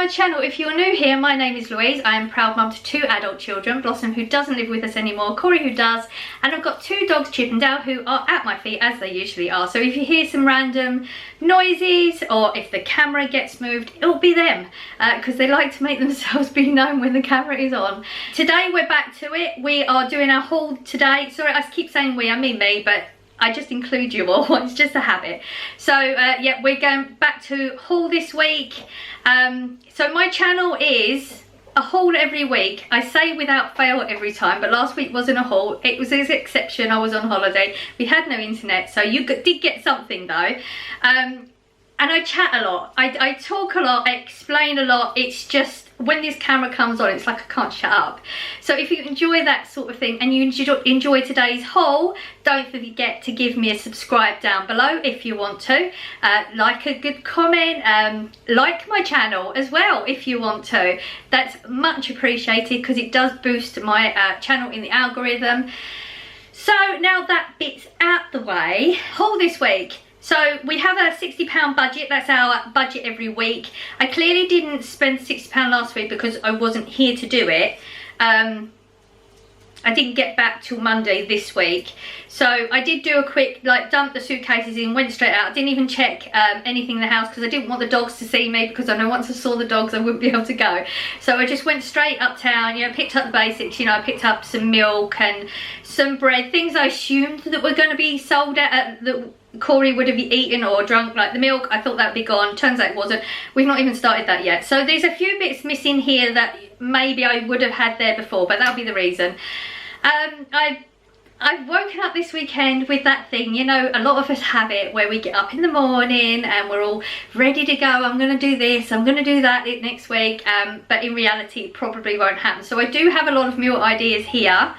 my channel. If you're new here, my name is Louise. I am proud mum to 2 adult children, Blossom, who doesn't live with us anymore, Corey, who does, and I've got 2 dogs, Chip and Dale, who are at my feet as they usually are. So if you hear some random noises or if the camera gets moved, it'll be them, because they like to make themselves be known when the camera is on. Today we're back to it. We are doing our haul today. Sorry, I keep saying we, I mean me, but I just include you all. It's just a habit. So yeah, we're going back to haul this week. So my channel is a haul every week. I say without fail every time, but last week wasn't a haul. It was an exception. I was on holiday. We had no internet, so you did get something though. And I chat a lot. I talk a lot. I explain a lot. It's just when this camera comes on, it's like I can't shut up. So if you enjoy that sort of thing and you enjoy today's haul, don't forget to give me a subscribe down below if you want to. Like a good comment. Like my channel as well if you want to. That's much appreciated because it does boost my channel in the algorithm. So now that bit's out the way, haul this week. So we have a £60 budget. That's our budget every week. I clearly didn't spend £60 last week because I wasn't here to do it. I didn't get back till Monday this week. So I did do a quick, like, dump the suitcases in, went straight out. I didn't even check anything in the house because I didn't want the dogs to see me, because I know once I saw the dogs I wouldn't be able to go. So I just went straight uptown, you know, picked up the basics. You know, I picked up some milk and some bread, things I assumed that were going to be sold at that Corey would have eaten or drunk, like the milk. I thought that would be gone. Turns out it wasn't. We've not even started that yet. So there's a few bits missing here that maybe I would have had there before, but that'll be the reason. I've woken up this weekend with that thing, you know, a lot of us have it, where we get up in the morning and we're all ready to go. I'm going to do this, I'm going to do that next week, but in reality it probably won't happen. So I do have a lot of meal ideas here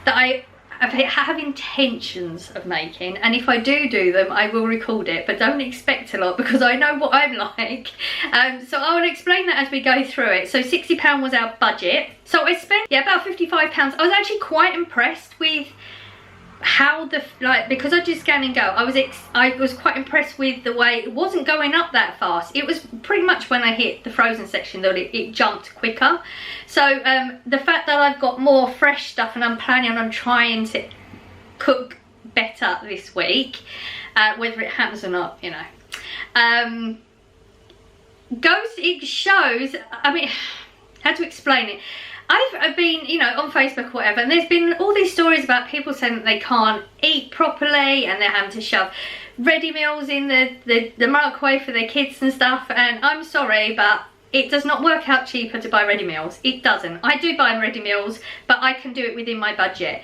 that I have intentions of making, and if I do them I will record it, but don't expect a lot because I know what I'm like. So I will explain that as we go through it. So £60 was our budget. So I spent, yeah, about £55. I was actually quite impressed with how the, like, because I did Scan and Go, I was quite impressed with the way it wasn't going up that fast. It was pretty much when I hit the frozen section that it jumped quicker. So the fact that I've got more fresh stuff and I'm planning on trying to cook better this week, whether it happens or not, you know, it shows, I mean, how to explain it. I've been, you know, on Facebook or whatever, and there's been all these stories about people saying that they can't eat properly and they're having to shove ready meals in the microwave for their kids and stuff. And I'm sorry, but it does not work out cheaper to buy ready meals. It doesn't. I do buy ready meals, but I can do it within my budget.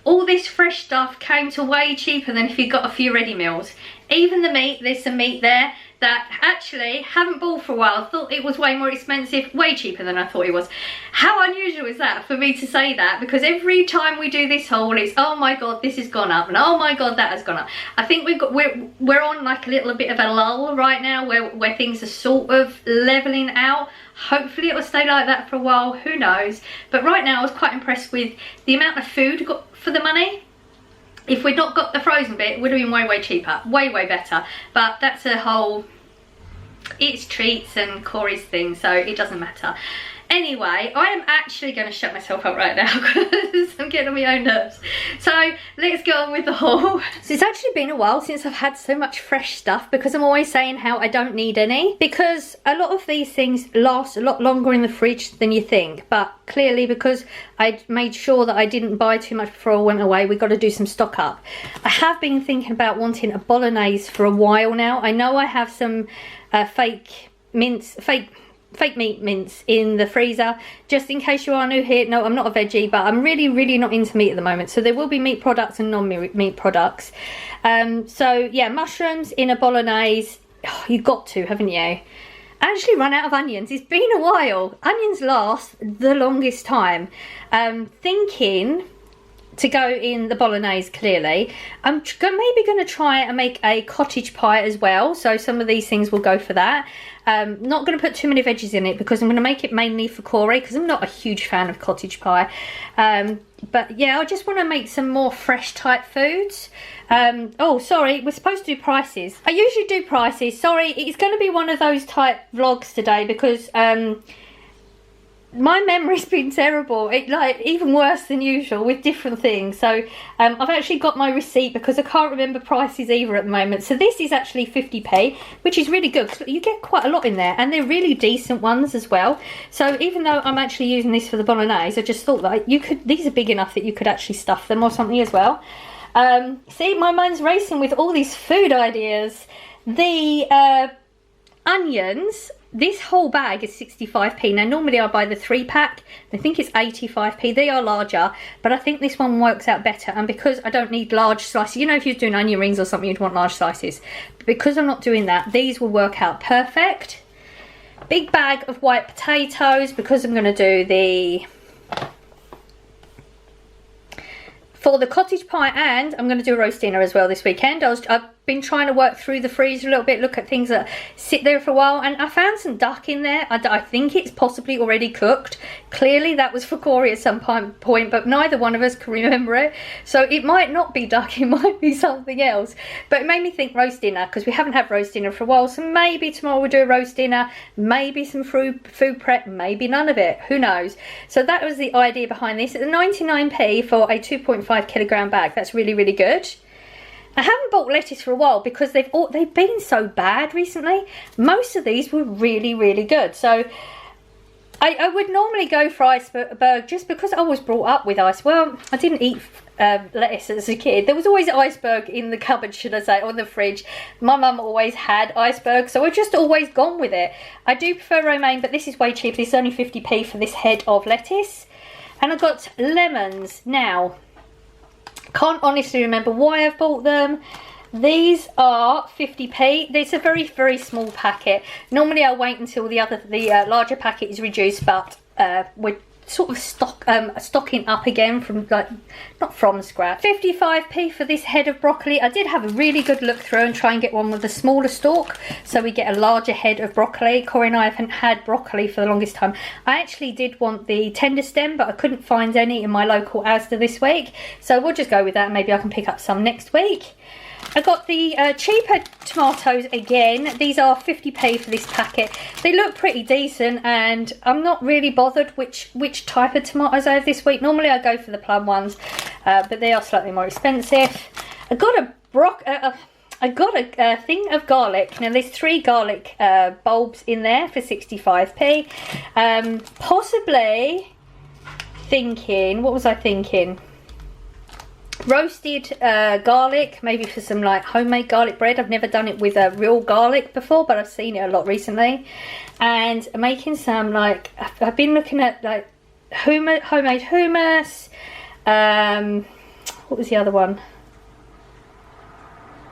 All this fresh stuff came to way cheaper than if you got a few ready meals. Even the meat, there's some meat there that actually haven't bought for a while. I thought it was way more expensive, way cheaper than I thought it was. How unusual is that for me to say that? Because every time we do this haul, it's, oh my god, this has gone up, and oh my god, that has gone up. I think we're on like a little bit of a lull right now where things are sort of leveling out. Hopefully it will stay like that for a while, who knows. But right now I was quite impressed with the amount of food I got for the money. If we'd not got the frozen bit, it would have been way cheaper, way better. But that's a whole, it's treats and Corey's thing, so it doesn't matter. Anyway, I am actually going to shut myself up right now because I'm getting on my own nerves. So let's go on with the haul. So it's actually been a while since I've had so much fresh stuff, because I'm always saying how I don't need any, because a lot of these things last a lot longer in the fridge than you think. But clearly, because I made sure that I didn't buy too much before I went away, we got to do some stock up. I have been thinking about wanting a bolognese for a while now. I know I have some fake meat mince in the freezer, just in case you are new here. No, I'm not a veggie, but I'm really not into meat at the moment, so there will be meat products and non-meat products. So yeah, mushrooms in a bolognese. Oh, you've got to, haven't you? I actually run out of onions. It's been a while. Onions last the longest time. Thinking to go in the bolognese, clearly. I'm maybe going to try and make a cottage pie as well, so some of these things will go for that. Not going to put too many veggies in it because I'm going to make it mainly for Corey, because I'm not a huge fan of cottage pie. But yeah, I just want to make some more fresh type foods. Oh, sorry, we're supposed to do prices. I usually do prices. Sorry, it's going to be one of those type vlogs today because my memory's been terrible. Like even worse than usual with different things. So I've actually got my receipt because I can't remember prices either at the moment. So this is actually 50p, which is really good. You get quite a lot in there and they're really decent ones as well. So even though I'm actually using this for the bolognese, I just thought that you could, these are big enough that you could actually stuff them or something as well. See, my mind's racing with all these food ideas. The onions, this whole bag is 65p. Now normally I buy the 3-pack. I think it's 85p. They are larger, but I think this one works out better. And because I don't need large slices, you know, if you're doing onion rings or something, you'd want large slices. But because I'm not doing that, these will work out perfect. Big bag of white potatoes because I'm going to do the... for the cottage pie, and I'm going to do a roast dinner as well this weekend. I've been trying to work through the freezer a little bit, look at things that sit there for a while, and I found some duck in there. I think it's possibly already cooked. Clearly that was for Corey at some point, but neither one of us can remember it. So it might not be duck, it might be something else. But it made me think roast dinner, because we haven't had roast dinner for a while, so maybe tomorrow we'll do a roast dinner, maybe some food prep, maybe none of it, who knows. So that was the idea behind this. At 99p for a 2.5 kilogram bag, that's really, really good. I haven't bought lettuce for a while because they've been so bad recently. Most of these were really, really good. So I would normally go for iceberg just because I was brought up with ice. Well, I didn't eat lettuce as a kid. There was always iceberg in the cupboard, should I say, on the fridge. My mum always had iceberg, so I've just always gone with it. I do prefer romaine, but this is way cheaper. This is only 50p for this head of lettuce. And I've got lemons now. Can't honestly remember why I've bought them. These are 50p. It's a very, very small packet. Normally I wait until the larger packet is reduced, but we're sort of stocking up again from, like, not from scratch. 55p for this head of broccoli. I did have a really good look through and try and get one with a smaller stalk so we get a larger head of broccoli. Corey and I haven't had broccoli for the longest time. I actually did want the tender stem, but I couldn't find any in my local Asda this week, so we'll just go with that. Maybe I can pick up some next week. I got the cheaper tomatoes again. These are 50p for this packet. They look pretty decent, and I'm not really bothered which type of tomatoes I have this week. Normally I go for the plum ones, but they are slightly more expensive. I got a thing of garlic. Now there's 3 garlic bulbs in there for 65p. Possibly thinking, what was I thinking? Roasted garlic, maybe for some like homemade garlic bread. I've never done it with real garlic before, but I've seen it a lot recently. And making some, like, I've been looking at like homemade hummus. What was the other one?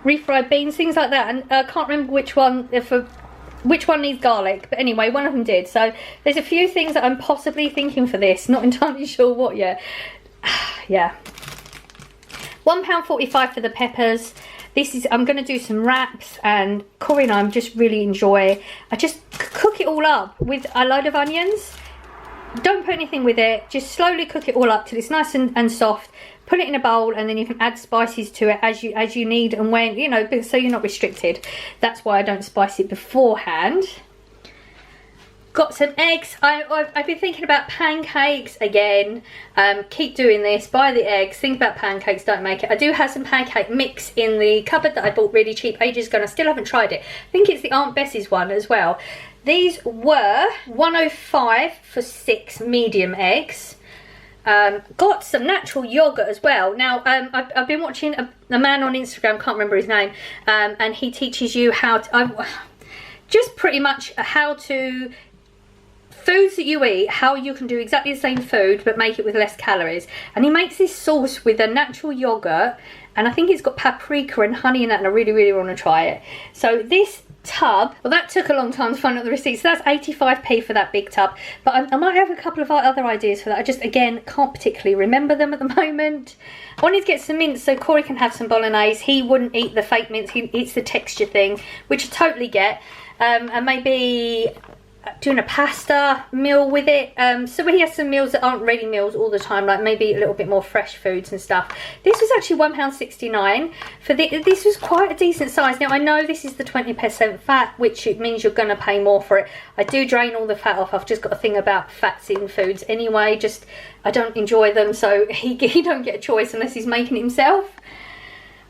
Refried beans, things like that. And I can't remember which one needs garlic, but anyway, one of them did. So there's a few things that I'm possibly thinking for this, not entirely sure what yet. Yeah. £1.45 for the peppers. This is, I'm going to do some wraps, and Corey and I just really enjoy. I just cook it all up with a load of onions. Don't put anything with it. Just slowly cook it all up till it's nice and soft. Put it in a bowl, and then you can add spices to it as you need and when, you know, so you're not restricted. That's why I don't spice it beforehand. Got some eggs. I've been thinking about pancakes again. Keep doing this. Buy the eggs. Think about pancakes. Don't make it. I do have some pancake mix in the cupboard that I bought really cheap ages ago, and I still haven't tried it. I think it's the Aunt Bessie's one as well. These were £1.05 for 6 medium eggs. Got some natural yogurt as well. Now I've been watching a man on Instagram, can't remember his name, and he teaches you how to just pretty much how to foods that you eat, how you can do exactly the same food but make it with less calories. And he makes this sauce with a natural yogurt, and I think it's got paprika and honey in that, and I really, really want to try it. So this tub, well, that took a long time to find out the receipt, so that's 85p for that big tub. But I might have a couple of other ideas for that. I just, again, can't particularly remember them at the moment. I wanted to get some mince so Corey can have some bolognese. He wouldn't eat the fake mince, he eats the texture thing, which I totally get. And maybe doing a pasta meal with it, so he has some meals that aren't ready meals all the time, like maybe a little bit more fresh foods and stuff. This was actually £1.69 for this was quite a decent size. Now I know this is the 20% fat, which it means you're going to pay more for it. I do drain all the fat off. I've just got a thing about fats in foods anyway, just I don't enjoy them, so he don't get a choice unless he's making it himself.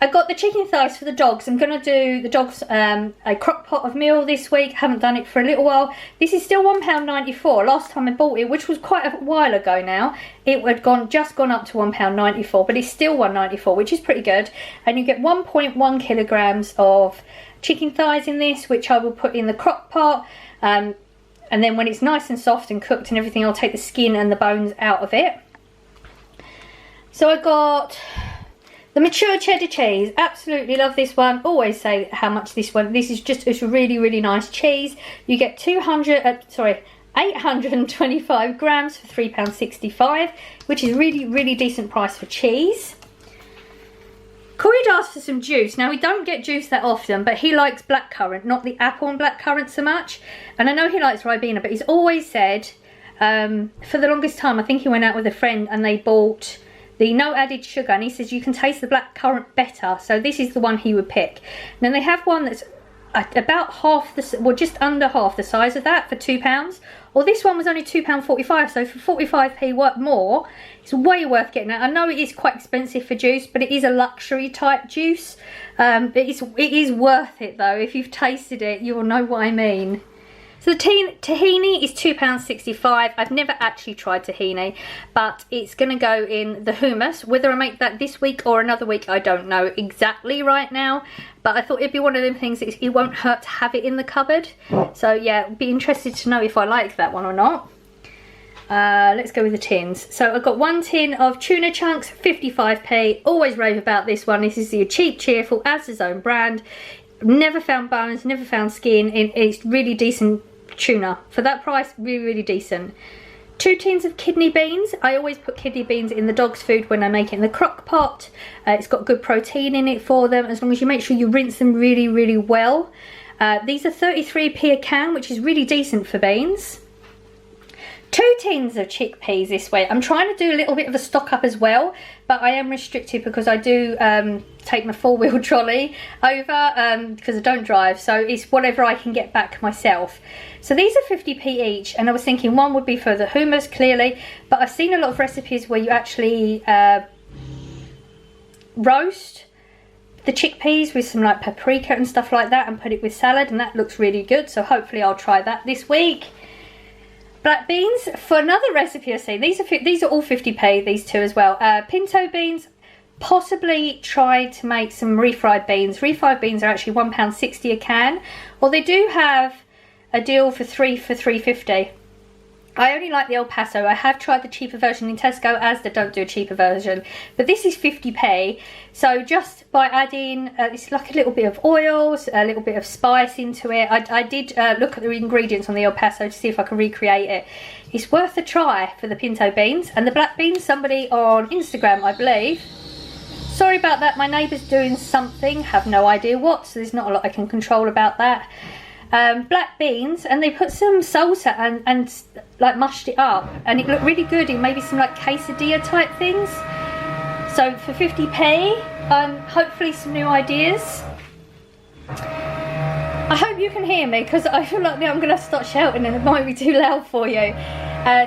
I got the chicken thighs for the dogs. I'm going to do the dogs a crock pot of meal this week. Haven't done it for a little while. This is still £1.94. Last time I bought it, which was quite a while ago now, it had just gone up to £1.94, but it's still £1.94, which is pretty good. And you get 1.1 kilograms of chicken thighs in this, which I will put in the crock pot. And then when it's nice and soft and cooked and everything, I'll take the skin and the bones out of it. So I got the mature cheddar cheese. Absolutely love this one. Always say how much this is just, it's a really, really nice cheese. You get 825 grams for £3.65, which is really, really decent price for cheese. Corey asked for some juice. Now we don't get juice that often, but he likes blackcurrant, not the apple and blackcurrant so much. And I know he likes Ribena, but he's always said, for the longest time, I think he went out with a friend and they bought the no added sugar, and he says you can taste the blackcurrant better, so this is the one he would pick. Now they have one that's about half the, well, just under half the size of that for £2, or this one was only £2.45, so for 45p more, it's way worth getting that. I know it is quite expensive for juice, but it is a luxury type juice. But it is worth it though. If you've tasted it, you'll know what I mean. So the tahini is £2.65. I've never actually tried tahini, but it's going to go in the hummus. Whether I make that this week or another week, I don't know exactly right now. But I thought it'd be one of them things, it won't hurt to have it in the cupboard. So yeah, be interested to know if I like that one or not. Let's go with the tins. So I've got one tin of tuna chunks, 55p. Always rave about this one. This is the Cheap Cheerful Asda's own brand. Never found bones, never found skin. It's really decent tuna for that price, really, really decent. 2 tins of kidney beans. I always put kidney beans in the dog's food when I make it in the crock pot. It's got good protein in it for them, as long as you make sure you rinse them really, really well. These are 33p a can, which is really decent for beans. 2 tins of chickpeas this way. I'm trying to do a little bit of a stock up as well, but I am restricted because I do take my 4-wheel trolley over because I don't drive, so it's whatever I can get back myself. So these are 50p each, and I was thinking one would be for the hummus, clearly, but I've seen a lot of recipes where you actually roast the chickpeas with some like paprika and stuff like that and put it with salad, and that looks really good, so hopefully I'll try that this week. Black beans, for another recipe I've seen, these are all 50p, these two as well. Pinto beans, possibly try to make some refried beans. Refried beans are actually £1.60 a can, or they do have a deal for 3 for £3.50. I only like the El Paso. I have tried the cheaper version in Tesco, Asda don't do a cheaper version, but this is 50p. So just by adding, it's like a little bit of oils, a little bit of spice into it. I did look at the ingredients on the El Paso to see if I can recreate it. It's worth a try for the pinto beans. And the black beans, somebody on Instagram, I believe. Sorry about that, my neighbour's doing something, have no idea what, so there's not a lot I can control about that. Black beans, and they put some salsa and like mushed it up, and it looked really good in maybe some like quesadilla type things. So for 50p, hopefully some new ideas. I hope you can hear me, because I feel like now I'm going to start shouting and it might be too loud for you.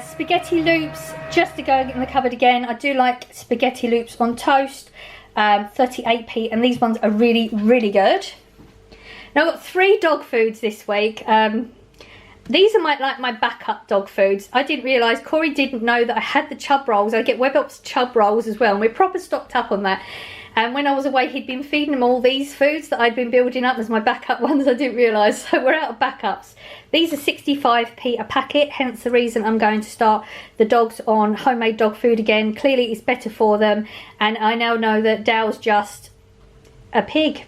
Spaghetti loops, just to go in the cupboard again. I do like spaghetti loops on toast, 38p, and these ones are really, really good. Now I've got 3 dog foods this week. These are my backup dog foods. I didn't realise, Corey didn't know that I had the chub rolls. I get Webop's chub rolls as well, and we're proper stocked up on that. And when I was away, he'd been feeding them all these foods that I'd been building up as my backup ones. I didn't realise, so we're out of backups. These are 65p a packet, hence the reason I'm going to start the dogs on homemade dog food again. Clearly it's better for them, and I now know that Dale's just a pig.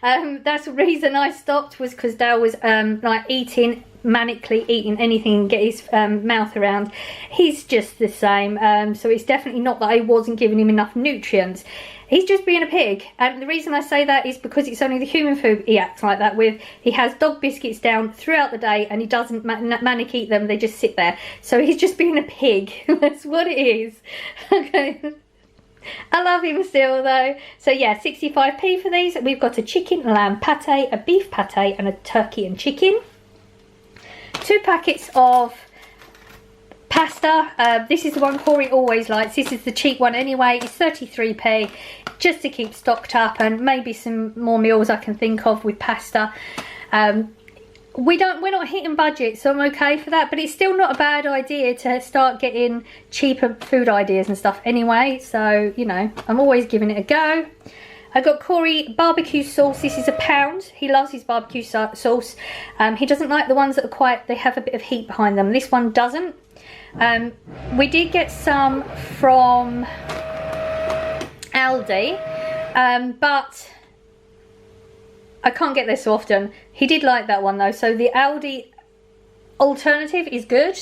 That's the reason I stopped, was because Dale was like manically eating anything and get his mouth around. He's just the same, so it's definitely not that I wasn't giving him enough nutrients. He's just being a pig, and the reason I say that is because it's only the human food he acts like that with. He has dog biscuits down throughout the day and he doesn't manic eat them, they just sit there. So he's just being a pig. That's what it is. Okay. I love him still though. So yeah, 65p for these. We've got a chicken and lamb pate, a beef pate and a turkey and chicken. 2 packets of pasta. This is the one Corey always likes. This is the cheap one anyway. It's 33p, just to keep stocked up, and maybe some more meals I can think of with pasta. We're not hitting budget, so I'm okay for that, but it's still not a bad idea to start getting cheaper food ideas and stuff anyway. So, you know, I'm always giving it a go. I got Corey barbecue sauce. This is £1. He loves his barbecue sauce. He doesn't like the ones that are they have a bit of heat behind them. This one doesn't. We did get some from Aldi, but I can't get this so often. He did like that one though, so the Aldi alternative is good.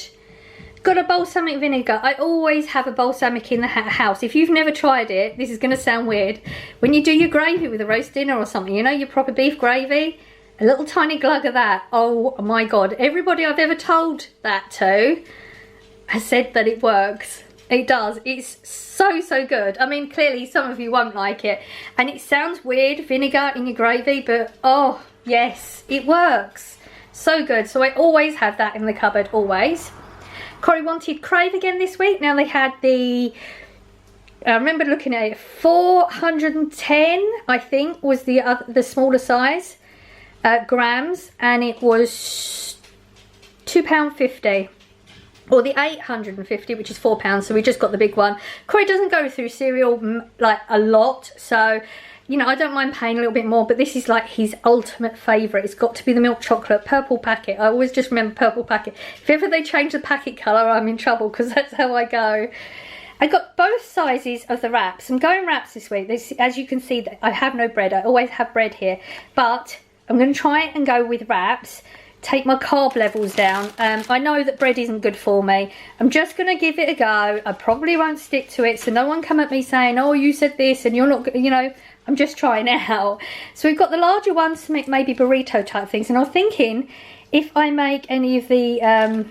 Got a balsamic vinegar. I always have a balsamic in the house. If you've never tried it, this is going to sound weird. When you do your gravy with a roast dinner or something, you know, your proper beef gravy, a little tiny glug of that. Oh my God. Everybody I've ever told that to has said that it works. It does. It's so good. I mean, clearly some of you won't like it. And it sounds weird, vinegar in your gravy, but oh, yes, it works. So good. So I always have that in the cupboard, always. Corey wanted Crave again this week. Now they had the, I remember looking at it, 410, I think, was the smaller size, grams, and it was £2.50. Or the 850, which is £4, so we just got the big one. Corey doesn't go through cereal like a lot, so you know, I don't mind paying a little bit more, but this is like his ultimate favourite. It's got to be the milk chocolate purple packet. I always just remember purple packet. If ever they change the packet colour, I'm in trouble, because that's how I go. I got both sizes of the wraps. I'm going wraps this week. As you can see, I have no bread. I always have bread here, but I'm going to try and go with wraps. Take my carb levels down. I know that bread isn't good for me. I'm just going to give it a go. I probably won't stick to it, so no one come at me saying, oh, you said this and you're not, you know, I'm just trying out. So we've got the larger ones to make maybe burrito type things, and I was thinking if I make any of the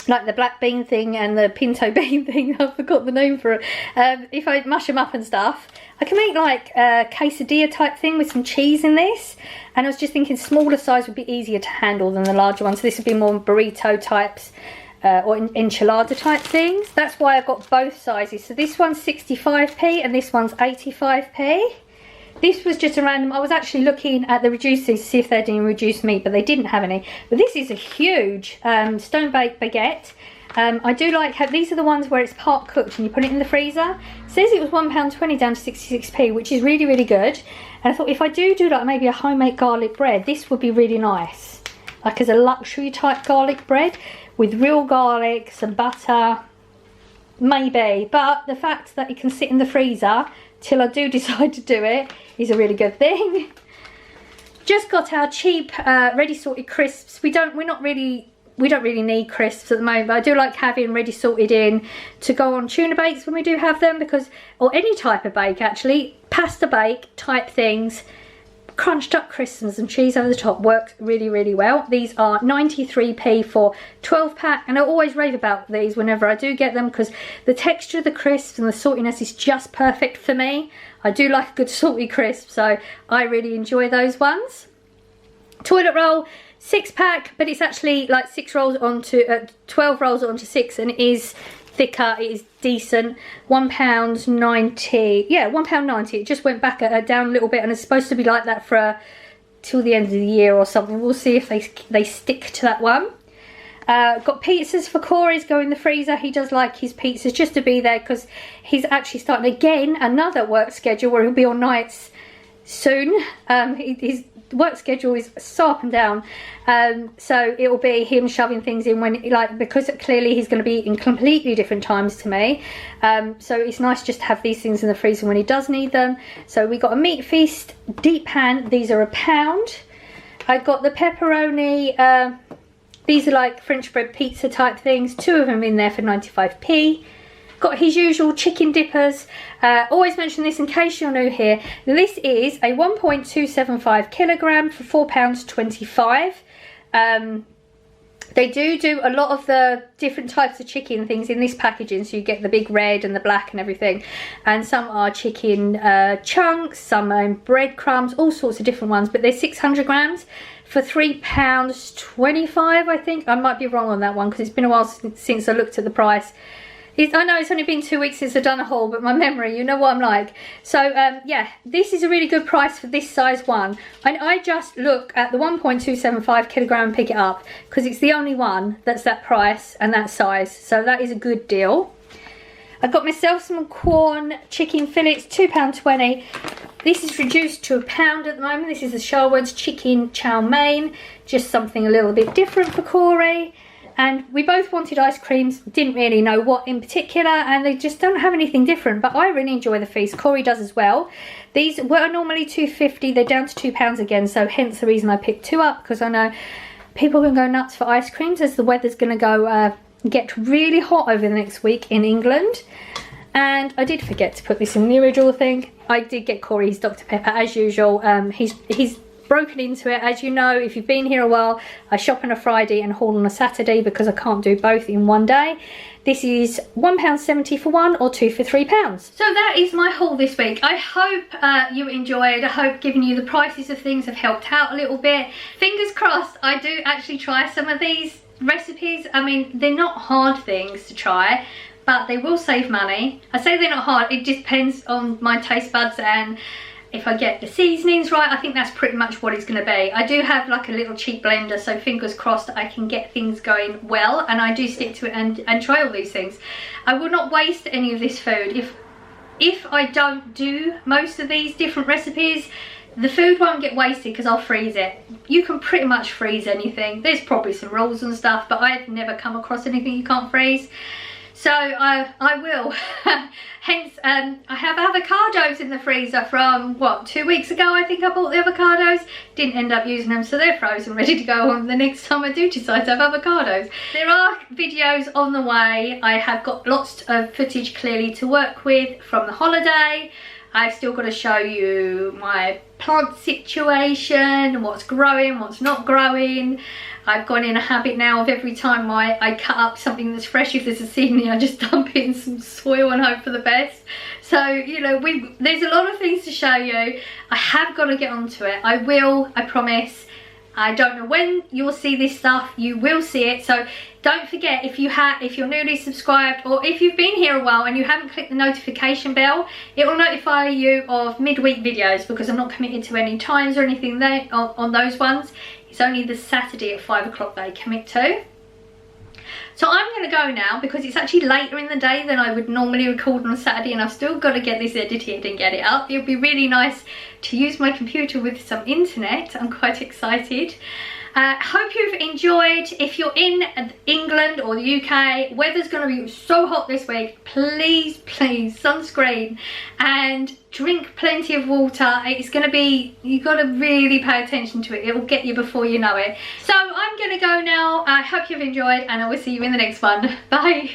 like the black bean thing and the pinto bean thing, I forgot the name for it, if I mush them up and stuff, I can make like a quesadilla type thing with some cheese in this. And I was just thinking smaller size would be easier to handle than the larger one, so this would be more burrito types or enchilada type things. That's why I got both sizes. So this one's 65p and this one's 85p. This was just a random, I was actually looking at the reducers to see if they had any reduced meat, but they didn't have any. But this is a huge stone baked baguette. I do like how these are the ones where it's part cooked and you put it in the freezer. It says it was £1.20 down to 66p, which is really good. And I thought if I do like maybe a homemade garlic bread, this would be really nice, like as a luxury type garlic bread with real garlic, some butter, maybe. But the fact that it can sit in the freezer till I do decide to do it is a really good thing. Just got our cheap ready salted crisps. We don't really need crisps at the moment, but I do like having ready salted in to go on tuna bakes when we do have them, because, or any type of bake actually, pasta bake type things, crunched up crisps and some cheese over the top works really well. These are 93p for 12 pack, and I always rave about these whenever I do get them, because the texture of the crisps and the saltiness is just perfect for me. I do like a good salty crisp, so I really enjoy those ones. Toilet roll, 6 pack, but it's actually like 6 rolls onto 12 rolls onto 6, and it is thicker, it is decent. £1.90, yeah, £1.90. It just went back down a little bit, and it's supposed to be like that for till the end of the year or something. We'll see if they stick to that one. Got pizzas for Corey's go in the freezer. He does like his pizzas just to be there, because he's actually starting again another work schedule where he'll be on nights soon. He's work schedule is so up and down, so it will be him shoving things in when, like, because clearly he's going to be in completely different times to me, so it's nice just to have these things in the freezer when he does need them. So we got a Meat Feast deep pan. These are £1. I got the pepperoni, these are like French bread pizza type things, 2 of them in there for 95p. Got his usual chicken dippers. Always mention this in case you're new here. This is a 1.275 kilogram for £4.25. They do a lot of the different types of chicken things in this packaging, so you get the big red and the black and everything, and some are chicken chunks, some are in breadcrumbs, all sorts of different ones, but they're 600 grams for £3.25, I think. I might be wrong on that one because it's been a while since I looked at the price. I know it's only been 2 weeks since I've done a haul, but my memory, you know what I'm like. So yeah, this is a really good price for this size one. And I just look at the 1.275 kilogram and pick it up because it's the only one that's that price and that size. So that is a good deal. I got myself some corn chicken fillets, £2.20. This is reduced to £1 at the moment. This is the Sharwood's chicken chow mein, just something a little bit different for Corey. And we both wanted ice creams, didn't really know what in particular, and they just don't have anything different, but I really enjoy the feast. Corey does as well. These were normally £2.50, they're down to £2 again, so hence the reason I picked 2 up, because I know people are going to go nuts for ice creams as the weather's going to go get really hot over the next week in England. And I did forget to put this in the original thing. I did get Corey his Dr. Pepper as usual. He's broken into it. As you know, if you've been here a while, I shop on a Friday and haul on a Saturday because I can't do both in one day. This is £1.70 for 1 or 2 for £3. So that is my haul this week. I hope you enjoyed. I hope giving you the prices of things have helped out a little bit. Fingers crossed I do actually try some of these recipes. I mean, they're not hard things to try, but they will save money. I say they're not hard, it just depends on my taste buds and if I get the seasonings right. I think that's pretty much what it's going to be. I do have like a little cheap blender, so fingers crossed I can get things going well, and I do stick to it and try all these things. I will not waste any of this food. If I don't do most of these different recipes, the food won't get wasted because I'll freeze it. You can pretty much freeze anything. There's probably some rules and stuff, but I've never come across anything you can't freeze. So I will. Hence, I have avocados in the freezer from, what, 2 weeks ago I think I bought the avocados. Didn't end up using them, so they're frozen, ready to go on the next time I do decide to have avocados. There are videos on the way. I have got lots of footage clearly to work with from the holiday. I've still got to show you my plant situation, what's growing, what's not growing. I've gone in a habit now of every time I cut up something that's fresh, if there's a seedling, I just dump it in some soil and hope for the best. So, you know, there's a lot of things to show you. I have got to get onto it. I will, I promise. I don't know when you'll see this stuff. You will see it. So don't forget, if you're newly subscribed, or if you've been here a while and you haven't clicked the notification bell, it will notify you of midweek videos, because I'm not committed to any times or anything there on those ones. It's only the Saturday at 5 o'clock that I commit to. So I'm going to go now because it's actually later in the day than I would normally record on a Saturday, and I've still got to get this edited and get it up. It'll be really nice to use my computer with some internet. I'm quite excited. Hope you've enjoyed. If you're in England or the UK, weather's going to be so hot this week. Please, please, sunscreen and drink plenty of water. It's going to be, you've got to really pay attention to it. It will get you before you know it. So I'm going to go now. I hope you've enjoyed, and I will see you in the next one. Bye.